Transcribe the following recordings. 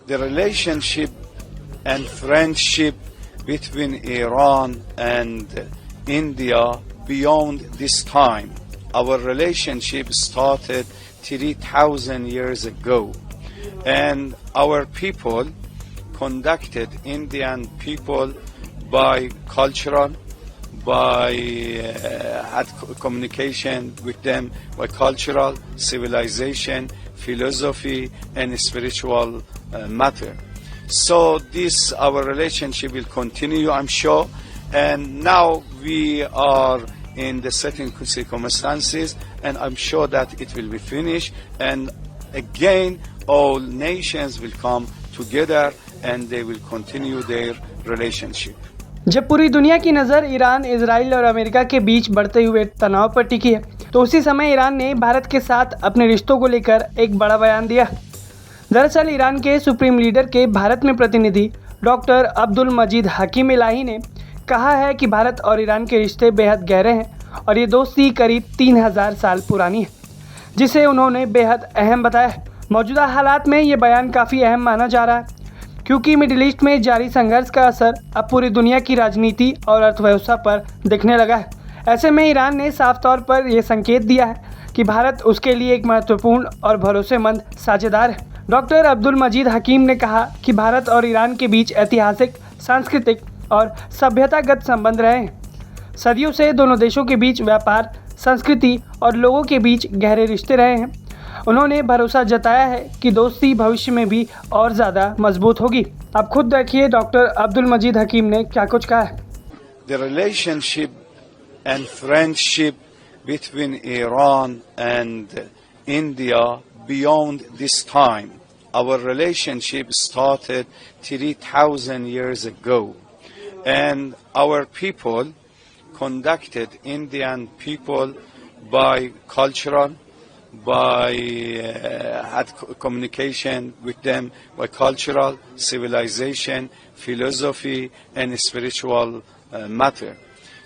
The relationship and friendship between Iran and India beyond this time. Our relationship started 3,000 years ago, and our people conducted Indian people by cultural, by had communication with them by cultural, civilization, philosophy, and spiritual matter. So this our relationship will continue, I'm sure. And now we are in the certain circumstances, and I'm sure that it will be finished. And again, all nations will come together, and they will continue their relationship. जब पूरी दुनिया की नज़र Iran, Israel और America के बीच बढ़ते हुए तनाव पर टिकी है, तो उसी समय ईरान ने भारत के साथ अपने रिश्तों को लेकर एक बड़ा बयान दिया। दरअसल ईरान के सुप्रीम लीडर के भारत में प्रतिनिधि डॉक्टर अब्दुल मजीद हकीम इलाही ने कहा है कि भारत और ईरान के रिश्ते बेहद गहरे हैं और ये दोस्ती करीब 3000 साल पुरानी है, जिसे उन्होंने बेहद अहम बताया। मौजूदा हालात में ये बयान काफ़ी अहम माना जा रहा है, क्योंकि मिडिल ईस्ट में जारी संघर्ष का असर अब पूरी दुनिया की राजनीति और अर्थव्यवस्था पर दिखने लगा है। ऐसे में ईरान ने साफ तौर पर यह संकेत दिया है कि भारत उसके लिए एक महत्वपूर्ण और भरोसेमंद साझेदार है। डॉक्टर अब्दुल मजीद हकीम ने कहा कि भारत और ईरान के बीच ऐतिहासिक, सांस्कृतिक और सभ्यतागत संबंध रहे हैं। सदियों से दोनों देशों के बीच व्यापार, संस्कृति और लोगों के बीच गहरे रिश्ते रहे हैं। उन्होंने भरोसा जताया है कि दोस्ती भविष्य में भी और ज़्यादा मजबूत होगी। आप खुद देखिए डॉक्टर अब्दुल मजीद हकीम ने क्या कुछ कहा है। The relationship and friendship between Iran and India beyond this time. Our relationship started 3,000 years ago, and our people conducted Indian people by cultural, by had communication with them by cultural, civilization, philosophy, and spiritual matter.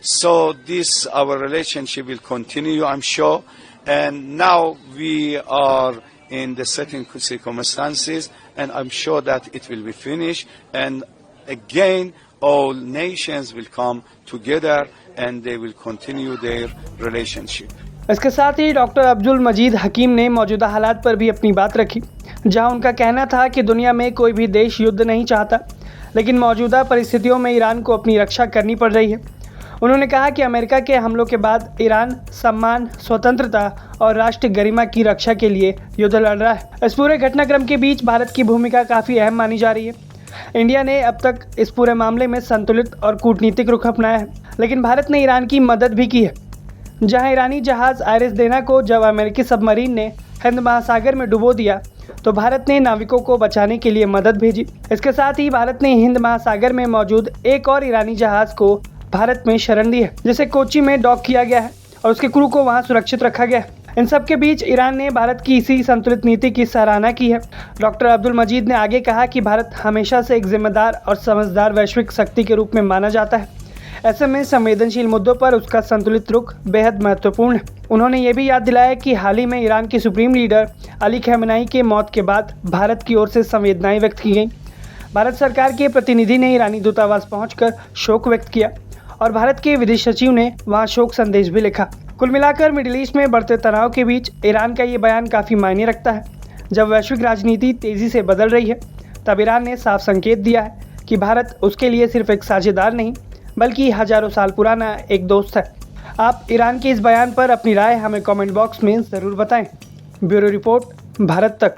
So this our relationship will continue, I'm sure. And now we are in the certain circumstances, and I'm sure that it will be finished. And again, all nations will come together, and they will continue their relationship. इसके साथ ही doctor Abdul मजीद हकीम ने मौजूदा हालात पर भी अपनी बात रखी, जहां उनका कहना था कि दुनिया में कोई भी देश युद्ध नहीं चाहता, लेकिन मौजूदा परिस्थितियों में ईरान को अपनी रक्षा करनी पड़ रही है। उन्होंने कहा कि अमेरिका के हमलों के बाद ईरान सम्मान, स्वतंत्रता और राष्ट्र गरिमा की रक्षा के लिए युद्ध लड़ रहा है। इस पूरे घटनाक्रम के बीच भारत की भूमिका काफ़ी अहम मानी जा रही है। इंडिया ने अब तक इस पूरे मामले में संतुलित और कूटनीतिक रुख अपनाया है, लेकिन भारत ने ईरान की मदद भी की है। जहां ईरानी जहाज आयरिस देना को जब अमेरिकी सबमरीन ने हिंद महासागर में डुबो दिया, तो भारत ने नाविकों को बचाने के लिए मदद भेजी। इसके साथ ही भारत ने हिंद महासागर में मौजूद एक और ईरानी जहाज को भारत में शरण दी है, जिसे कोच्चि में डॉक किया गया है और उसके क्रू को वहां सुरक्षित रखा गया है। इन सब के बीच ईरान ने भारत की इसी संतुलित नीति की सराहना की है। डॉक्टर अब्दुल मजीद ने आगे कहा कि भारत हमेशा से एक जिम्मेदार और समझदार वैश्विक शक्ति के रूप में माना जाता है। ऐसे में संवेदनशील मुद्दों पर उसका संतुलित रुख बेहद महत्वपूर्ण है। उन्होंने ये भी याद दिलाया कि हाल ही में ईरान के सुप्रीम लीडर अली खamenei के मौत के बाद भारत की ओर से संवेदनाएं व्यक्त की गईं। भारत सरकार के प्रतिनिधि ने ईरानी दूतावास पहुंचकर शोक व्यक्त किया और भारत के विदेश सचिव ने वहां शोक संदेश भी लिखा। कुल मिलाकर मिडिल ईस्ट में बढ़ते तनाव के बीच ईरान का ये बयान काफ़ी मायने रखता है। जब वैश्विक राजनीति तेज़ी से बदल रही है, तब ईरान ने साफ संकेत दिया है कि भारत उसके लिए सिर्फ एक साझेदार नहीं, बल्कि हजारों साल पुराना एक दोस्त है। आप ईरान के इस बयान पर अपनी राय हमें कमेंट बॉक्स में ज़रूर बताएं। ब्यूरो रिपोर्ट, भारत तक।